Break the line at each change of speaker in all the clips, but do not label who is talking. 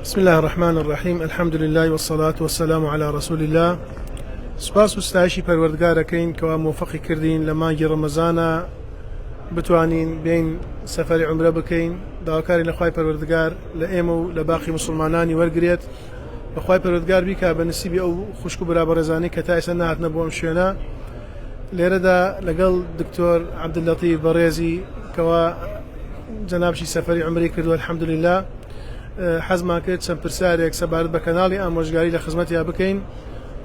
بسم الله الرحمن الرحيم الحمد لله والصلاة والسلام على رسول الله. سپاس و ستایشی پەروەردگارەکەین کەوا موفقی کردین لە مانگی ڕەمەزانە بتوانین بین سەفەری عومرە بکەین. داواکاری لە خوای پەروەردگار لە ئێمە و لە باقی مسلمانانی وەرگێت، بە خوای پەروەردگار بیکا بە نسیبی ئەو خوشک و برابەرەزانی کە تا ئێستا نهاتنە بۆ ئەم شوێنە. لێرەدا لەگەڵ دکتۆر عەبدولەتیف بەڕێزی کەوا جەنابشی سەفەری عومرەی کردووە الحەمدولله، حەزمان کرد چەند پرسیارێک سەبارەت بە کەناڵی ئامۆژگاری لە خزمەتیا بکەین.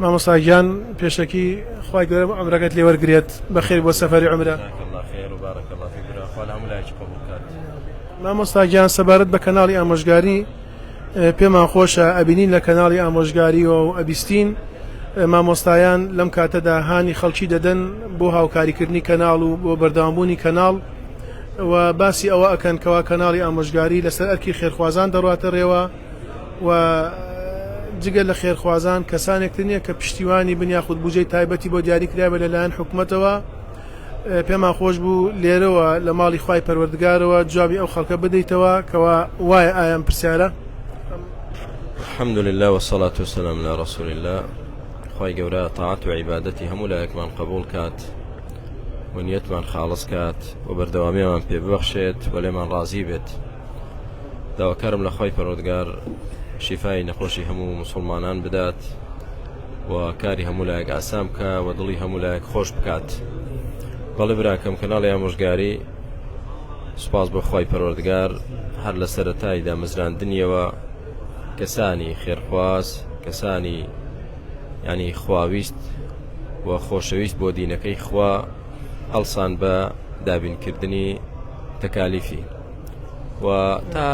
مامۆستا گیان پێشەکی خوای گەورە عومرەکەت لێ وەرگرێت بەخێر بۆ سەفەری عومرە. مامۆستا گیان سەبارەت بە کەناڵی ئامۆژگاری پێمان خۆشە ئەبینین لە کەناڵی ئامۆژگاری و ئەبیستین مامۆستایان لەم کاتەدا هانی خەڵکی دەدەن بۆ هاوکاریکردنی کەناڵ و بۆ بەردەوامبوونی کەناڵ و باسی ئەوە ئەکەن کەوا کەناڵی ئامۆژگاری لەسەر ئەرکی خێرخوازان دەڕاتە ڕێوە و جگە لە خێرخوازان کەسانێکتر نییە کە پشتیوانی بن یاخود بودجەی تایبەتی بۆ دیاریکرابە لەلایەن حکوومەتەوە. پێمان خۆش بوو لێرەوە لە ماڵی خوای پەروەردگارەوە جوابی ئەو خەڵکە بدەیتەوە کەوا وایە ئایان پرسیارە.
الحمد لله والصلاة والسلام على رسول الله. خوای گەورە تاعات و عیبادەتی هەموو لایەکمان قبول کات و نیەتمان خاڵص کات و بەردەوامیمان پێ ببەخشێت و لێمان ڕازی بێت. داواکارم لە خوای پەروەردگار شیفای نەخۆشی هەموو مسلمانان بدات و کاری هەموو لایەک ئاسام بکە و دڵی هەموو لایەک خۆش بکات. بەڵێ براکەم کەناڵی ئامۆژگاری سوپاس بۆ خوای پەروەردگار هەر لە سەرەتایدا مزراندنیەوە کەسانی خێرخواز، کەسانی ینی خواویست و خۆشەویست بۆ دینەکەی خوا هەڵسان بە دابینکردنی تەکالیفی و تا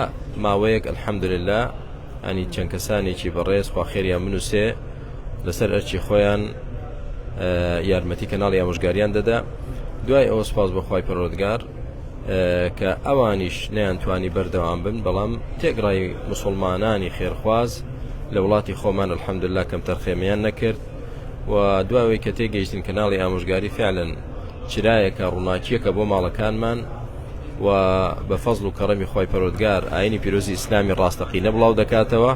ماوەیەک الحەمدولله ئەنی چەند کەسانێکی بەڕێز خوا خێریان بنووسێ لەسەر ئەرچی خۆیان یارمەتی کەناڵی ئامۆژگاریان دەدا. دوای ئەوە سوپاس بە خوای پەروەردگار کە ئەوانیش نەیانتوانی بەردەوام بن، بەڵام تێگڕای مسلمانانی خێرخواز لە وڵاتی خۆمان الحەمدولله کەم تەرخێمیان نەکرد و دواوەی کە تێگەیشتن کەناڵی ئامۆژگاری فعلەن چرایەکە ڕووناکیەکە بۆ ماڵەکانمان و بە فەزڵ و کەڕەمی خوای پەروەردگار ئاینی پیرۆزی ئیسلامی ڕاستەقینە بڵاو دەکاتەوە.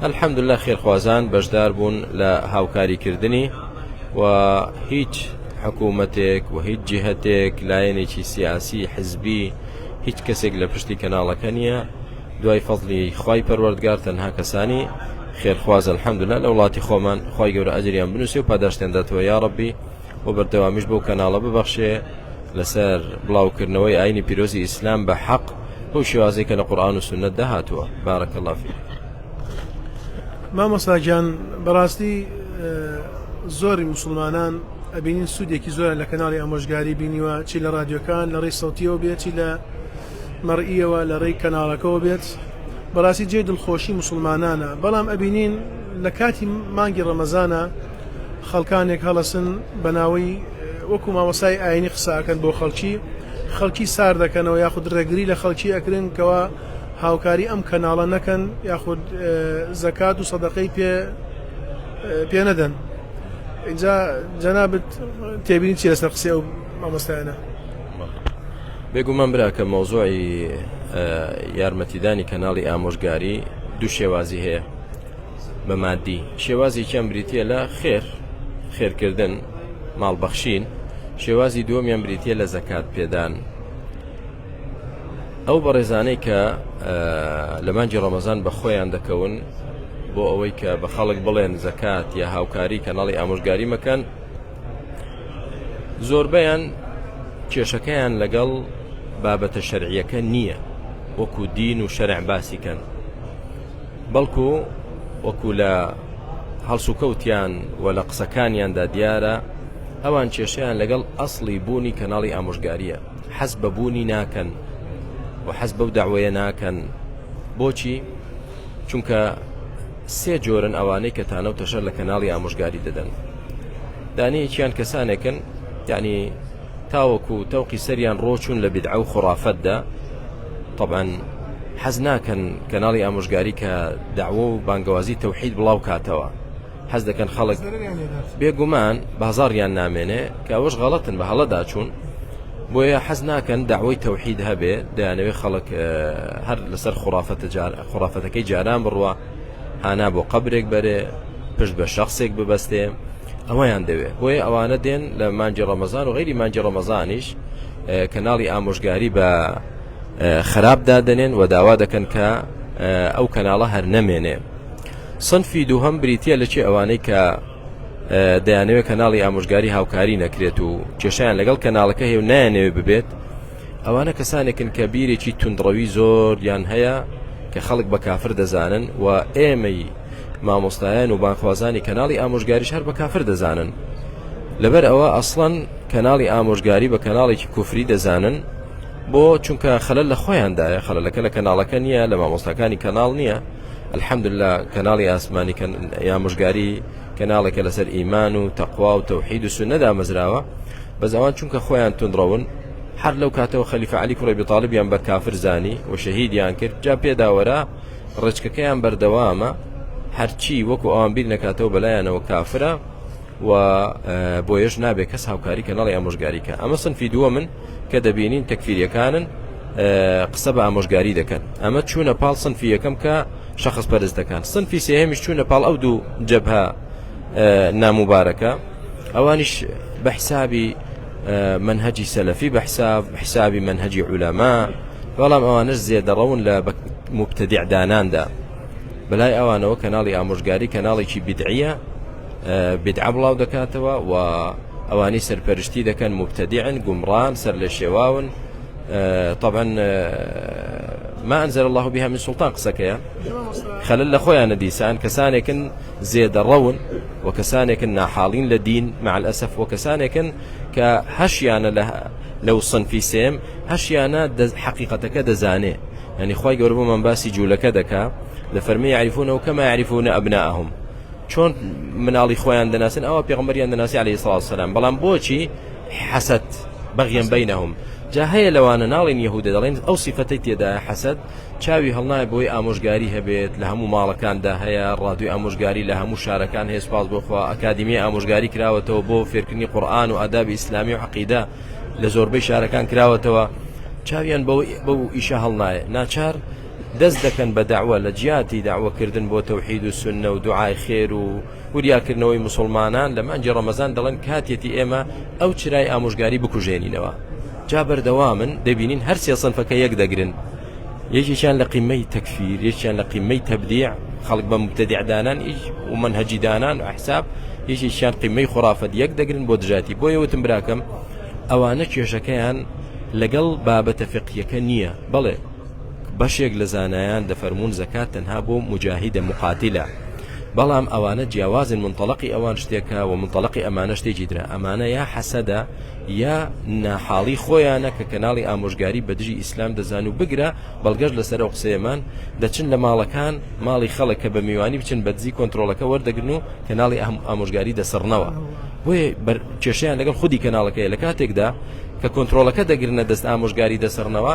الحەمدولله خێرخوازان بەشدار بوون لە هاوکاریکردنی و هیچ حکوومەتێک و هیچ جیهەتێک لایەنێکی سیاسی حزبی هیچ کەسێک لە پشتی کەناڵەکە نییە. دوای فەزڵی خوای پەروەردگار تەنها کەسانی خێرخواز الحەمدولله لە وڵاتی خۆمان خوای گەورە ئەجریان بنووسێ و پاداشتێنداتەوە یا ڕەبی و بەردەوامیش بۆ کەناڵە ببەخشێ لەسەر بڵاوکردنەوەی ئاینی پیرۆزی ئیسلام بە حەق بەو شێوازەی کە لە قورئان و سونەت داهاتووە. بارەکە الله فیک.
مامۆستا گیان بەڕاستی زۆری مسلمانان ئەبینین سوودێکی زۆر لە کەناڵی ئامۆژگاری بینیوە، چی لە رادیۆکان لە ڕێی سەوتیەوە بێت، چی لە مەڕئیەوە لە ڕێی کەناڵەکەەوە بێت. بەڕاستی جێ دڵخۆشی مسلمانانە، بەڵام ئەبینین لە کاتی مانگی ڕەمەزانە خەڵکانێک هەڵەسن بەناوی وەکو مامۆسای ئاینی قساکەن بۆ خەڵکی سار دەکەنەوە یاخود ڕێگری لە خەڵکی ئەکرن کەوا هاوکاری ئەم کەناڵە نەکەن یاخود زەکات و سەدەقەی پێ نەدەن. اینجا جەنابەت تێبینی چی لەسەر قسەی ئەو مامۆستایانە؟
بێگومان براکە مۆزوعی یارمەتیدانی کەناڵی ئامۆژگاری دوو شێوازی هەیە بە مادی. شێوازی کەم بریتیە لە خێرکردن ماڵبەخشین، شێوازی دووەمیان بریتیە لە زەکات پێدان. ئەو بەڕێزانەی کە لە مانگی ڕەمەزان بە خۆیان دەکەون بۆ ئەوەی کە بە خەڵک بڵێن زەکات یا هاوکاری کەناڵی ئامۆژگاری مەکەن، زۆربەیان کێشەکەیان لەگەڵ بابەتە شەرعیەکە نییە وەکو دین و شەرع باسیکەن، بەڵکو وەکو لە هەڵسوکەوتیان و لە قسەکانیاندا دیارە ئەوان کێشەیان لەگەڵ ئەسڵی بوونی کەناڵی ئامۆژگاریە. حەز بە بوونی ناکەن و حەز بەو داوایە ناکەن. بۆچی؟ چونکە سێ جۆرن ئەوانەی کە تانە و تەشەر لە کەناڵی ئامۆژگاری دەدەن. دانەیەکیان کەسانێکن یعنی تاوەکو تەوقی سەریان ڕۆچون لە بیدعە و خوڕافەتدا، طبعاً حەز ناکەن کەناڵی ئامۆژگاری کە داوە و بانگەوازی تەوحید بڵاو کاتەوە. حەز دەکەن خەڵک بێگومان بازاڕیان نامێنێ کە ئەوەش غەڵەتن بە هەڵەدا چوون بۆیە حەز ناکەن داوای تەوحید هەبێ دەیانەوێت خەڵک هەر لەسەر خوڕافەتەکەی جاران بڕوە هانا بۆ قەبرێک بەرێ پشت بە شەخصێک ببەستێ ئەوەیان دەوێت بۆیە ئەوانە دێن لە مانجی ڕەمەزان و غەیری مانجی ڕەمەزانیش کەناڵی ئامۆژگاری بە خراپدا دەنێن و داوا دەکەن کە ئەو کەناڵە هەر نەمێنێ. سنفی دووهەم بریتە لەچێ ئەوانەی کە دەیانەوێت کەناڵی ئامۆژگاری هاوکاری نەکرێت و کێشیان لەگەڵ کەناڵەکە هێو نایانەوێت ببێت ئەوانە کەسانێکن کە بیرێکی توندڕەوی زۆر یان هەیە کە خەڵک بە کافر دەزانن و ئێمەی مامۆستایان و بانخوازانی کەناڵی ئامۆژگاریش هەر بە کافر دەزانن لەبەر ئەوە ئەسڵەن کەناڵی ئامۆژگاری بە کەناڵێکی کوفری دەزانن بۆ چونکە خەلەل لە خۆیاندایە خەلەلەکە لە کەناڵەکە نییە لە مامۆستاکانی کەناڵ نییە الحەمدوللا کەناڵی ئاسمانی ئامۆژگاری کەناڵێکە لەسەر ئیمان و تەقوا و تەوحید و سونەدا مەزراوە بەس ئەوان چونکە خۆیان توندڕەون هەر لەو کاتەوە خەلیفە عەلی کوڕی ئەبی تاڵیبیان بە کافر زانی و شەهیدیان کرد جا پێداوەرە ڕێچکەکەیان بەردەوامە هەرچی وەکو ئەوان بیر نەکاتەوە بەلایەنەوە کافرە و بۆیەش نابێت کەس هاوکاری کەناڵی ئامۆژگاریکە ئەمە سنفی دووە من کە دەبینین تەکفیریەکانن قسە بە ئامۆژگاری دەکەن ئەمە چوونە پاڵ سنفی یەکەم کە شەخص پەرست دەکەن سنفی سێهەمیش چوونە پاڵ ئەو دوو جەبهە ناموبارەکە ئەوانیش بە حسابی منهجی سەلەفی بە حسابی منهجی عولەما بەڵام ئەوانش زێدەڕەون لە مبتەدیع داناندا بەلای ئەوانەوە کەناڵی ئامۆژگاری کەناڵێکی بیدعیە بدعە بڵاو دەکاتەوە و ئەوانی سەرپەرشتی دەکەن مبتەدیعن گومڕان سەر لە شێواون طبعا ما أنزل الله بها من سلطان قسەکەیە خەلەل لە خۆیانە دیسان کەسانێکن زێدەڕەون و کەسانێکن ناحاڵین لە دین مع الأسف و کەسانێکن کە هەشیانە لەو صنفی سێم هەشیانە حەقیقەتەکە دەزانێ يعني خوای گەورە بۆمان باسی جوولەکە دەکا لە فەرمی يعرفونه كما يعرفون أبناءهم چۆن مناڵی خۆیان دەناسن ئەوە پێغەمبەریان دەناسی عەلەیهی سڵاتو وسەلام بەڵام بۆچی حەسەد بەغیان بەینەهم جا هەیە لەوانە ناڵێن یەهودە دەڵێن ئەو سیفەتەی تێدایە حەسەد چاوی هەڵنایە بۆی ئامۆژگاری هەبێت لە هەموو ماڵەکاندا هەیە ڕادیۆی ئامۆژگاری لە هەموو شارەکان هەیە سوپاس بۆخوا ئەکادیمی ئامۆژگاری کراوەتەوە بۆ فێرکردنی قورئان و ئادابی ئیسلامی و عەقیدە لە زۆربەی شارەکان کراوەتەوە چاویان بەو ئیشە هەڵنایە ناچار دەست دەکەن بە داعوە لە جیاتی داعوەکردن بۆ تەوحید و سونە و دوعای خێر و وریاکردنەوەی مسلمانان لە مانجی ڕەمەزان دەڵێن کاتێتی ئێمە ئەو چرای ئامۆژگاری بکوژێنینەوە جا بەردەوامن دەبینین هەر سێ سنفەکە یەک دەگرن یەکێکیان لە قیمەی تەکفیر یەکیان لە قیمەی تەبدیع خەڵک بە مبتەدیع دانان و منهەجی دانان و ئەحساب یەکێکیان قیمەی خوڕافەت یەک دەگرن بۆ دژاتی بۆیە وتم براکەم ئەوانە کێشەکەیان لەگەڵ بابەتە فقهیەکە نییە بەڵێ بەشێک لە زانایان دەفەرمون زەکات تەنها بۆ مجاهیدە مقاتیلە بەڵام ئەوانە جیاوازن منطلقی ئەوان شتێکە و منطلقی ئەمانە شتێکی درا ئەمانە یا حەسەدە یا ناحاڵی خۆیانە کە کەناڵی ئامۆژگاری بە دژی ئیسلام دەزان و بگرە بەڵگەشت لەسەر ئەو قسەیەمان دەچن لە ماڵەکان ماڵی خەڵک کە بە میوانی بچن بە دزی کۆنتڕۆلەکە وەردەگرن و کەناڵی ئامۆژگاری دەسڕنەوە بۆیە کێشەیان لەگەڵ خودی کەناڵەکەی لە کاتێکدا کە کۆنتڕۆلەکە دەگرنە دەست ئامۆژگاری دەسڕنەوە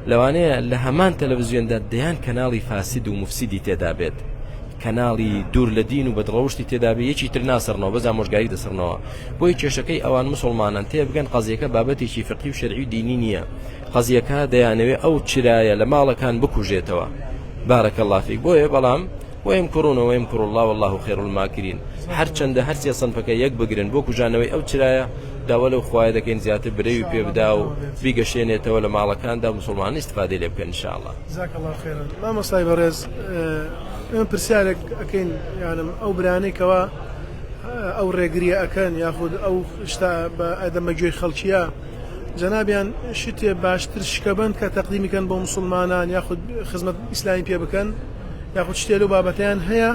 لەوانەیە لە هەمان تەلەڤیزیۆندا دەیان کەناڵی فاسد و مفسیدی تێدا بێت کەناڵی دوور لە دین و بەدڕەوشتی تێدا بێ یەکی تر ناسڕنەوە بەز ئامۆژگاری دەسڕنەوە بۆی کێشەکەی ئەوان مسلمانان تێ بگەن قەزیەکە بابەتێکی فقهی و شەرعی و دینی نییە قەزیەکە دەیانەوێت ئەو چرایە لە ماڵەکان بکوژێتەوە بارەکە الله فیک بۆیە بەڵام ويمكرون ويمكر الله والله خير الماكرين هەرچەندە هەرچی سنفەکە یەک بگرن بۆ کوژانەوەی ئەو چرایە داوە لەو خوای دەکەین زیاتر برەوی پێ بدا و بیگەشێنێتەوە لە ماڵەکاندا مسلمان استفادەی لێ بکەن انشاءالله
جزاك الله خيرا مامۆستای بەڕێز ئێمە پرسیارێک ئەکەین یانم ئەو برانەیەکەوە ئەو ڕێگریە ئەکەن یاخود ئەو شتا بە ئەدەمەگوێی خەڵکیە جەنابیان شتێ باشتر شکەبند کە تەقدیمیکەن بۆ مسلمانان یاخود خزمەت ئیسلامی پێ بکەن یاخود شتێ لەو بابەتیان هەیە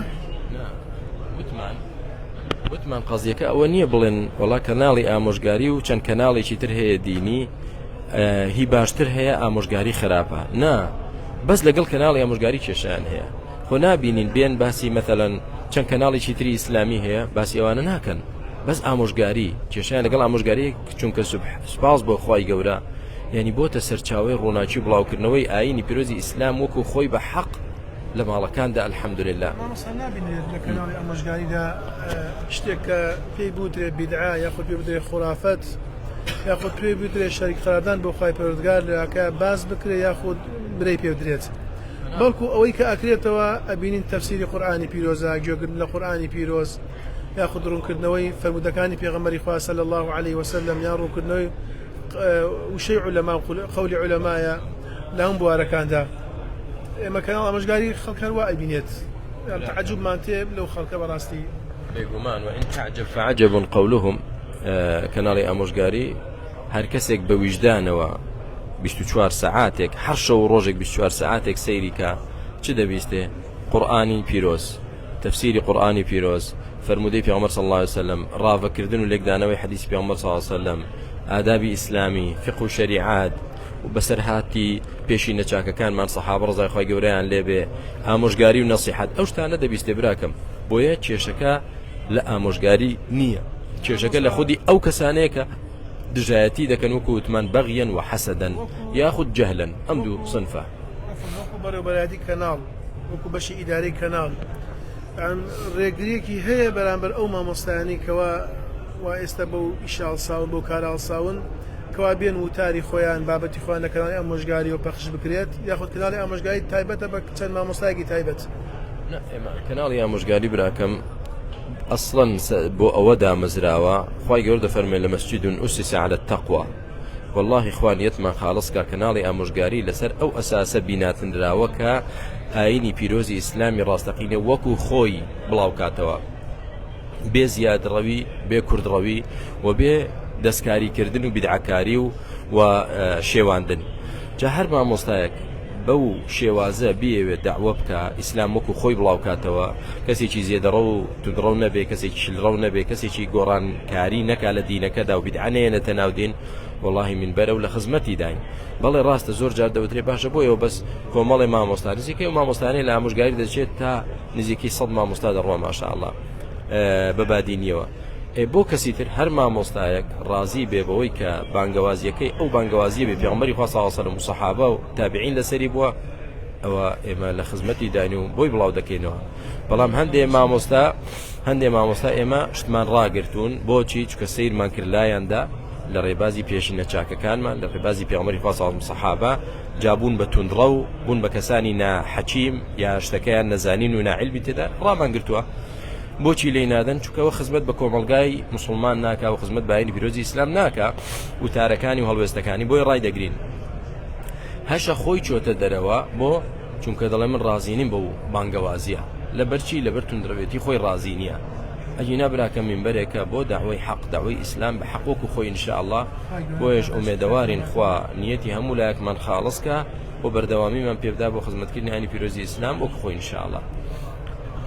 وتمان قەزیەکە ئەوە نییە بڵێن وەڵا کەناڵی ئامۆژگاری و چەند کەناڵێکی تر هەیە دینی هی باشتر هەیە ئامۆژگاری خراپە نا بەس لەگەڵ کەناڵی ئامۆژگاری کێشیان هەیە خۆ نابینین بێن باسی مەثەڵەن چەند کەناڵێکی تری ئیسلامی هەیە باسی ئەوانە ناکەن بەس ئامۆژگاری کێشیان لەگەڵ ئامۆژگاری چونکە سوپاس بۆ خوای گەورە یعنی بۆتە سەرچاوی ڕووناچی بڵاوکردنەوەی ئاینی پیرۆزی ئیسلام وەکو خۆی بە حەق لە ماڵەکاندا الحەمدولله
نابینێت لە کەناڵی ئامۆژگاریدا شتێک کە پێی بودرێ بیدعا یاخود پێ بدرێ خوڕافەت یاخود پێ بوترێ شەریک قەراردان بۆ خوای پەروەردگار لەکە باز بکرێ یاخود برەی پێ بدرێت بەڵکو ئەوەی کە ئەکرێتەوە ئەبینین تەفسیری قورئانی پیرۆزە گوێگرتن لە قورئانی پیرۆز یاخود ڕوونکردنەوەی فەرمودەکانی پێغەمبەری خوا صلی الله عليه وسلم یا ڕوونکردنەوەی وشەی عولەما و قەولی عولەمایە لە هەموو بوارەکاندا ئێمە کەناڵ ئامۆژگاری خەڵک هەروە ئەبینێت تعجبمان تێ لەو خەڵکە بەڕاستی
بێگومان وإن تعجب فعجب قولهم کەناڵی ئامۆژگاری هەر کەسێک بە ویژدانەوە 24 ساعاتێک هەر شەو ڕۆژێک 24 ساعاتێک سەیری کە چ دەبیستێ قورئانی پیرۆز تفسیری قورئانی پیرۆز فرمودەی پێغەمبەر صلی الله عليه وسلم ڕاوەکردن و لێکدانەوەی حەدیث پێغەمبەر صلی الله عليه وسلم ئادابی ئیسلامی فقه و شریعات و بەسەرهاتی پێشی نەچاکەکانمان سەحابە ڕزای خۆی گەورەیان لێبێ ئامۆژگاری و نەسیحەت ئەو شتانە دەبیستێ براکەم بۆیە کێشەکە لە ئامۆژگاری نییە کێشەکە لە خودی ئەو کەسانەیە کە دژایەتی دەکەن وەکو وتمان بەغیەن و حەسەدەن یاخود جەهلەن ئەم دوو صنفە
وەکو بەڕێوەبەرایەتی کەناڵ وەکو بەشی ئیدارەی کەناڵ ڕێگریەکی هەیە بەرامبەر ئەو مامۆستایانی کەوا وا ئێستا بەو ئیشاڵ ساون بۆ کاراڵ ساون کەوا بێن وتاری خۆیان بابەتی خۆیان لە کەناڵی ئامۆژگاری و پەخش بکرێت یاخود کەناڵی ئامۆژگاری تایبەتە بە چەند مامۆستایەکی تایبەت
کەناڵی ئامۆژگاری براکەم ئەسڵەن بۆ ئەوە دامەزراوە خوای گەورە دەفەرمێ لە مەسجید ئوسس على التقوى والله خوانیتمان خاڵسکە کەناڵی ئامۆژگاری لەسەر ئەو ئەساسە بیناتنراوە کە ئاینی پیرۆزی ئیسلامی ڕاستەقینە وەکو خۆی بڵاو کاتەوە بێ زیادڕەوی بێ کوردڕەوی و بێ دەستکاریکردن و بیدعەکاری و شێواندن جا هەر مامۆستایەک بەو شێوازە بیەوێت داوە بکە ئیسلام وەکو خۆی بڵاو کاتەوە کەسێکی زێدەڕە و تودڕە نەبێ کەسێکی شلڕە نەبێ کەسێکی گۆڕانکاری نەکا لە دینەکەدا و بیدعانەیەنەتە ناودین والله من بەرە و لە خزمەتی داین بەڵێ ڕاستە زۆر جار دەوترێ باشە بۆیەوە بەس کۆمەڵی مامۆستا نزیکەی و مامۆستانەی لە ئامۆژگاری دەچێت تا نزیکی 100 مامۆستا دەڕوا ماشاءالله بەبادینیەوە بۆ کەسی تر هەر مامۆستایەک ڕازی بێ بەوەی کە بانگەوازیەکەی ئەو بانگەوازیە بێ پێغەمبەری خوا صلی الله علیه و سەحابە و تابعین لەسەری بووە ئەوە ئێمە لە خزمەتی داین و بۆی بڵاو دەکەینەوە بەڵام هەندێک مامۆستا ئێمە شتمان ڕاگرتوون بۆچی چکە سەیرمان کرد لایەندا لە ڕێبازی پێشینە چاکەکانمان لە ڕێبازی پێغەمبەری خوا صلی الله علیه و سەحابە جابوون بە توندڕە و بوون بە کەسانی ناحەکیم یا شتەکەیان نەزانین و ناعیلمی تێدا ڕامان گرتووە بۆچی لێی نادەن چونکەوە خزمەت بە کۆمەڵگای موسڵمان ناکا و خزمەت بە ئاینی پیرۆزی ئیسلام ناکا وتارەکانی و هەڵوێستەکانی بۆی ڕای دەگرین هەشە خۆی چۆتە دەرەوە بۆ چونکە دەڵێ من ڕازینیم بەو بانگەوازیە لەبەرچی لەبەر توندڕەوێتی خۆی ڕازی نییە ئەجینا براکە منبەرێکە بۆ داوای حەق داوای ئیسلام بە حەق وەکو خۆی ئینشاءالله بۆیش ئومێدەوارین خوا نیەتی هەموو لایەکمان خاڵسکە بۆ بەردەوامیمان پێبدا بۆ خزمەتکردنی ئاینی پیرۆزی ئیسلام وەکو خۆی ئینشاءالله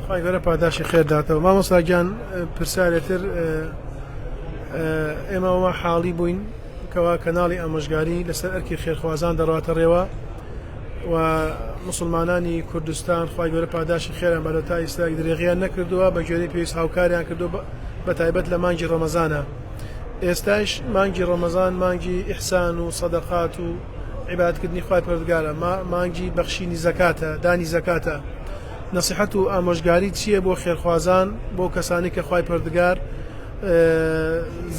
خی گەورە پاداشی خێرداتەوە مامۆستاگیان پرسیارێتر ئێمەوە حاڵی بووین کەوا کەناڵی ئامۆژگاری لەسەر ئەرکی خێرخوازان دەڕاتە ڕێوە و مسلمانانی کوردستان خی گەورە پاداشی خێران بەرە تا ئێستا درێغیان نەکردووە بە گوێرەی پێویست هاوکاریان کردو بە تایبەت لە مانگی ڕەمەزانە ئێستاش مانگی ڕەمەزان مانگی ئیحسان و سەدەقات و عیبادەتکردنی خوای پەروەردگارە مانگی بەخشینی زەکاتە دانی زەکاتە نصیحەت و ئامۆژگاری چییە بۆ خێرخوازان بۆ کەسانی کە خوای پەروەردگار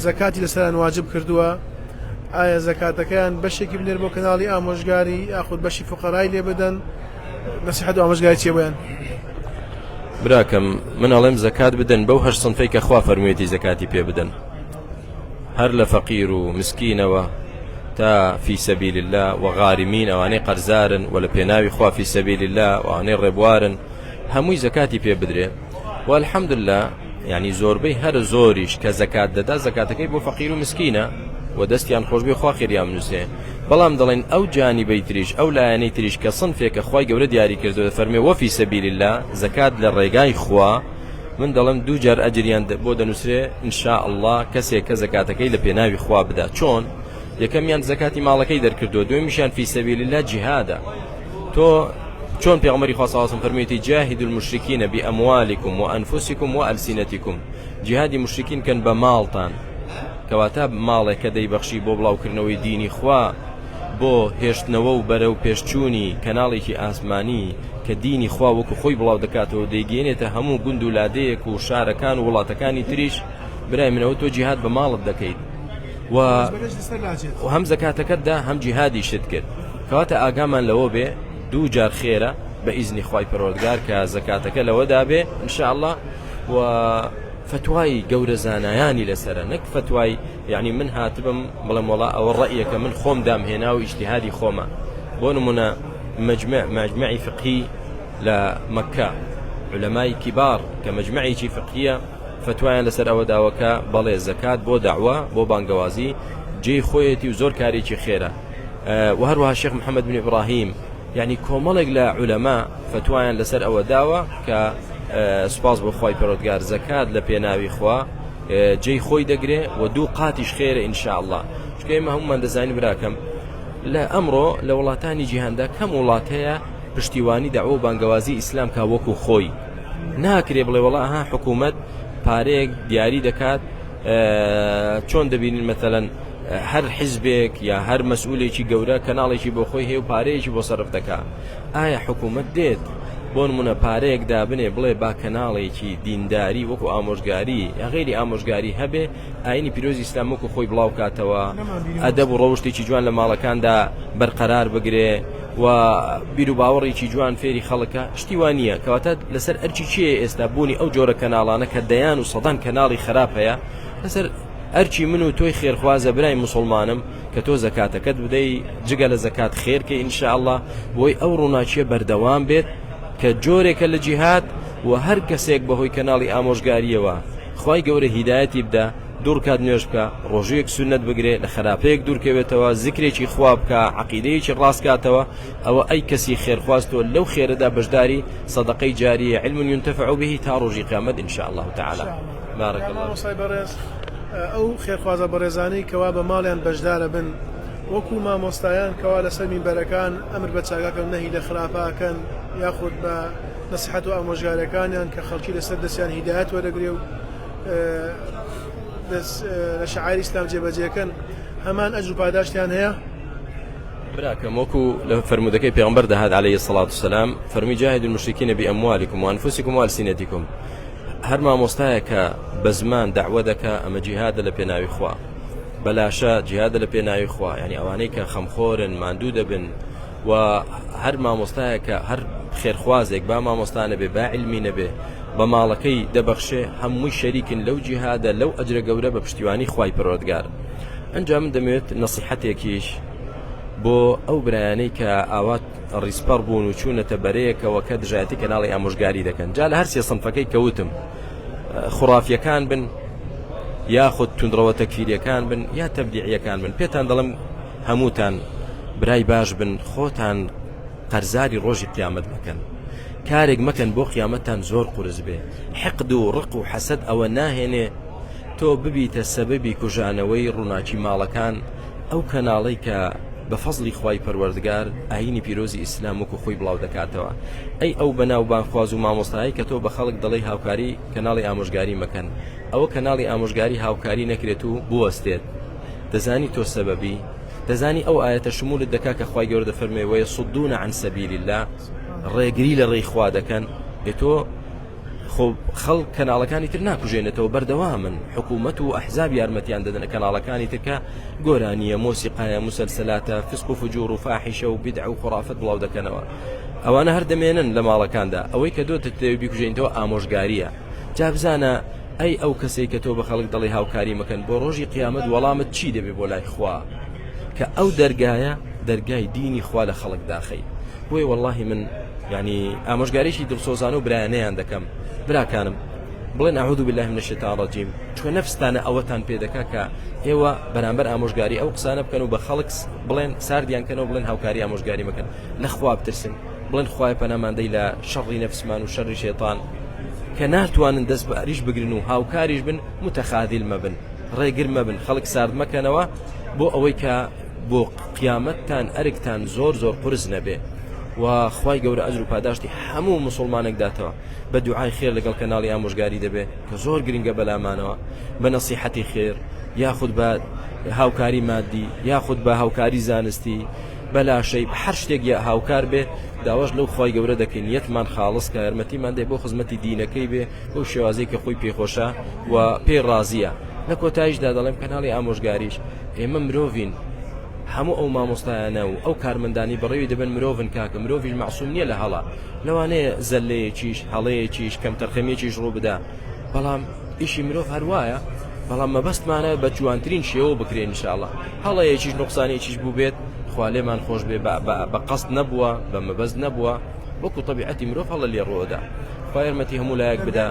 زەکاتی لەسەریان واجب کردووە ئایا زەکاتەکەیان بەشێکی بنێر بۆ کەناڵی ئامۆژگاری یاخود بەشی فقەرای لێ بدەن نصیحەت و ئامۆژگاری چییە بۆیان
براکەم من ئەڵێم زەکات بدەن بەو هەشت سنفەی کە خوا فەرموویەتی زەکاتی پێ بدەن هەر لە فەقیر و مسکینەوە تا في سبيل الله وغارمين ئەوانەی قەرزارن و لە پێناوی خوا في سبيل الله ئەوانەی ڕێبوارن هەمووی زەکاتی پێ بدرێ والحەمدلله یعنی زۆربەی هەر زۆریش کە زەکات دەدا زەکاتەکەی بۆ فەقیر و مسکینە و دەستیان خۆش بێ خوا خێریان بنووسێ بەڵام دەڵێن ئەو جانیبەی تریش ئەو لایەنەی تریش کە سنفێکە خوای گەورە دیاری کردووە فەرمێ وەفی سەبیل الله زەکات لە ڕێگای خوا من دەڵێم دوو جار ئەجریان بۆ دەنووسرێ ئینشاء الله کەسێک کە زەکاتەکەی لە پێناوی خوا بدا چۆن یەکەمیان زەکاتی ماڵەکەی دەرکردووە دومیشیان فی سەبیل الله جیهادە تۆ چۆن پێغەمبەری خوا صلی الله علیه و سلم فەرموویەتی جاهدوا المشرکین بأموالکم وأنفسکم وألسنتکم جیهادی مشرکین کەن بە ماڵتان کەواتە ماڵێک کە دەیبەخشی بۆ بڵاوکردنەوەی دینی خوا بۆ هێشتنەوە و بەرەو پێشچوونی کەناڵێکی ئاسمانی کە دینی خوا وەکو خۆی بڵاو دەکاتەوە دەیگەێنێتە هەموو گوند و لادەیەک و شارەکان و وڵاتەکانی تریش برای منەوە تۆ جیهاد بە ماڵت دەکەیت و هەم زەکاتەکەتدا هەم جیهادی شت کرد کەواتە ئاگامان لەوە بێ دوو جار خێرە بە ئیزنی خوای پەروەردگار کە زەکاتەکە لەوەدا بێ ئینشاءالله و فتوای گەورە زانایانی لەسەرە نەک فتوای یعنی من هاتبم بڵێم وەڵا ئەوە ڕەئیەکە من خۆم دامهێنا و ئیجتیهادی خۆمە بۆ نمونە مجمعی فقهی لە مەککە علەمای کیبار کە مجمعێکی فقهیە فتوایان لەسەر ئەوە داوەکە بەڵێ زەکات بۆ داعوا بۆ بانگەوازی جێی خۆیەتی و زۆر کارێکی خێرە و هەروەها شێخ محەممەد بن ئیبراهیم یعنی کۆمەڵێک لە علەما فتوایان لەسەر ئەوە داوە کە سوپاس بۆ خوای پەروەردگار زەکات لە پێناوی خوا جێی خۆی دەگرێ و دوو قاتیش خێرە ئینشاءالله چکە ئێمە هەمومان دەزانین براکەم لە ئەمڕۆ لە وڵاتانی جیهاندا کەم وڵات هەیە پشتیوانی داعوا و بانگەوازی ئیسلام کا وەکو خۆی ناکرێ بڵێ وەڵا ها حکوومەت پارەیەک دیاری دەکات چۆن دەبینین مەثەلەن هەر حیزبێک یا هەر مەسئولێکی گەورە کەناڵێکی بۆ خۆی هەیە و پارەیەکی بۆ سەرف دەکات ئایا حکوومەت دێت بۆ نمونە پارەیەک دابنێ بڵێ با کەناڵێکی دینداری وەکو ئامۆژگاری یا غیری ئامۆژگاری هەبێ ئاینی پیرۆزی ئیسلام وەکو خۆی بڵاو کاتەوە ئەدەب و ڕەوشتێکی جوان لە ماڵەکاندا بەرقەرار بگرێ و بیر و باوەڕێکی جوان فێری خەڵکە شتی وان نییە کەواتە لەسەر ئەرچی چیە ئێستا بوونی ئەو جۆرە کەناڵانە کە دەیان و سەدان کەناڵی خراپ هەیە لەسەر ئەرچی من و تۆی خێرخوازە برای مسلمانم کە تۆ زەکاتەکەت بدەی جگە لە زەکات خێرکە ئینشاءالله بۆی ئەو ڕووناچیە بەردەوام بێت کە جۆرێکە لە جیهاد و هەر کەسێک بەهۆی کەناڵی ئامۆژگاریەوە خوای گەورە هیدایەتی بدە دوور کات نوێژ بکە ڕۆژەیەک سونەت بگرێ لە خراپەیەک دوورکەوێتەوە زیکرێکی خوا بکە عەقیدەیەکی ڕاستکاتەوە ئەوە ئەی کەسی خێرخواستەوە لەو خێرەدا بەشداری سەدەقەی جاریە علم ينتفع به تا ڕۆژی قیامەت ئینشاء الله تعالی بارك الله
ئەو خێرخوازە بەڕێزانەی کەوا بە ماڵیان بەشدارە بن وەکو مامۆستایان کەوا لەسەر مینبەرەکان ئەمر بە چاکاکەن نەهی لە خراپاکەن یاخود بە نەسیحەت و ئامۆژگارەکانیان کە خەڵکی لەسەر دەستیان هیدایەت وەرەگرێ و لە شەعائیر ئیسلام جێبەجێکەن هەمان ئەجر و پاداشتیان هەیە
براکەم وەکو لە فەرمودەکەی پێغەمبەر دەهات عەلەیهی السەڵات وسەلام فەرمی جاهدوا المشرکین بأموالکم وأنفسکم وألسنتکم هەر مامۆستایە کە بە زمان دەعوە دەکا ئەمە جیهادە لە پێناوی خوا بەلاشە جیهادە لە پێناوی خوا یعنی ئەوانەی کە خەمخۆرن ماندوو دەبن و هەر مامۆستایە کە هەر خێرخوازێک با مامۆستانە بێ با علمی نەبێ بە ماڵەکەی دەبەخشێ هەمووی شەریکن لەو جیهادە لەو ئەجرە گەورە بە پشتیوانی خوای پەروەردگار ئەنجا من دەمەوێت نەسیحەتێکیش بۆ ئەو برایانەی کە ئاوات ڕیسپەر بوون و چوونەتە بەرەیەکەوە کە دژایەتی کەناڵی ئامۆژگاری دەکەن جا لە هەر سێ سنفەکەی کەوتم خوڕافیەکان بن یاخود توندڕەوە تەکفیریەکان بن یا تەبدیعیەکان بن پێتان دەڵم هەمووتان برای باش بن خۆتان قەرزاری ڕۆژی قیامەت مەکەن کارێک مەکەن بۆ قیامەتتان زۆر قورس بێ حقد و ڕق و حەسەد ئەوە ناهێنێ تۆ ببیتە سەبەبی کوژانەوەی ڕووناکی ماڵەکان ئەو کەناڵەی کە بە فەزلی خوای پەروەردگار ئاینی پیرۆزی ئیسلام وەکو خۆی بڵاو دەکاتەوە ئەی ئەو بەناوبانخواز و مامۆستایی کە تۆ بە خەڵک دەڵێی هاوکاری کەناڵی ئامۆژگاری مەکەن ئەوە کەناڵی ئامۆژگاری هاوکاری نەکرێت و بوەستێت دەزانی تۆ سەبەبی دەزانی ئەو ئاەتە شمولت دەکا کە خوای گەورە دەفەرمێ وەیەصدون عن سەبیل الله ڕێگری لە ڕێی خوا دەکەن تۆ خۆ خەڵک کەناڵەکانی تر ناکوژێنێتەوە بەردەوامن حکوومەت و ئەحزاب یارمەتیان دەدەن کەناڵەکانی ترکە گۆرانیە مۆسیقایە موسەلسەلاتە فسق و فجور و فاحیشە و بدع و خرافەت بڵاو دەکەنەوە ئەوانە هەر دەمێنن لە ماڵەکاندا ئەوەی کە دۆ تەوێ بیکوژێنیتەوە ئامۆژگاریە جا بزانە ئەی ئەو کەسەی کە تۆ بە خەڵک دەڵێ هاوکاری مەکەن بۆ ڕۆژی قیامەت وەڵامت چی دەبێ بۆ لای خوا کە ئەو دەرگایە دەرگای دینی خوا لە خەڵک داخەی بۆی والله من يعني ئامۆژگاریشی دڵسۆزانە و برایانەیان دەکەم براکانم بڵێن ئەعوذ بالله من الشیطان الرجیم چۆن نەفستانە ئەوەتان پێ دەکا کە ئێوە بەرامبەر ئامۆژگاری ئەو قسانە بکەن و بە خەڵک بڵێن ساردیان کەنەوە بڵێن هاوکاری ئامۆژگاری مەکەن لە خوا بترسن بڵێن خوای پەناماندەی لە شەڕی نەفسمان و شەڕی شەیطان کە ناتوانن دەست بە ئەریش بگرن و هاوکاریش بن متەخاذل مەبن ڕێگر مەبن خەڵک سارد مەکەنەوە بۆ ئەوەی کە بۆ قیامەتتان ئەرکتان زۆر زۆر قورس نەبێ و خوای گەورە ئەجر و پاداشتی هەموو مسلمانێک داتەوە بە دوعای خێر لەگەڵ کەناڵی ئامۆژگاری دەبێ کە زۆر گرنگە بەلامانەوە بە نەسیحەتی خێر یاخود بە هاوکاری مادی یاخود بە هاوکاری زانستی بەلاشەی هەر شتێک هاوکار بێ داواش لەو خوای گەورە دەکەین یەکمان خاڵس کە یارمەتیمان دێ بۆ خزمەتی دینەکەی بێ بۆ شێوازەی کە خۆی پێخۆشە و پێ ڕازیە لە کۆتاییشدا دەڵێم کەناڵی ئامۆژگاریش ئێمە مرۆڤین هەموو ئەو مامۆستایانە و ئەو کارمەندانی بەڕێوی دەبن مرۆڤن کاکە مرۆڤیش معسووم نییە لە هەڵا لەوانەیە زەلەیەکیش هەڵەیەکیش کەم تەرخەمێکیش ڕوو بدا بەڵام ئیشی مرۆڤ هەروایە بەڵام مەبەستمانە بە جوانترین شێوە بکرێن ئینشاءڵڵا هەڵەیەکیش نوقسانێکیش بوو بێت خوا لێمان خۆش بێ بە قەست نەبووە بە مەبەست نەبووە وەکو طبیعەتی مرۆڤ هەڵە لێ ڕۆدا خۆیرمەتی هەموو لایەک بدا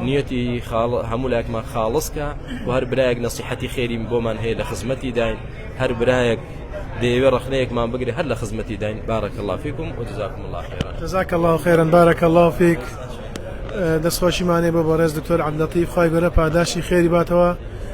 نیەتی هەموو لایەکمان خاڵسکە و هەر برایەک نەسیحەتی خێری بۆمان هەیە لە خزمەتی داین هەر برایەک دەیەوێ ڕخنەیەکمان بگرێ هەر لە خزمەتی داین بارك الله فيكم وجزاكم الله خيرا
جزاك الله خيرا بارك الله فيك دەستخۆشیمانێ بە بەڕێز دکتۆر عەبدولەتیف خوای گەورە پاداشی خێری باتەوە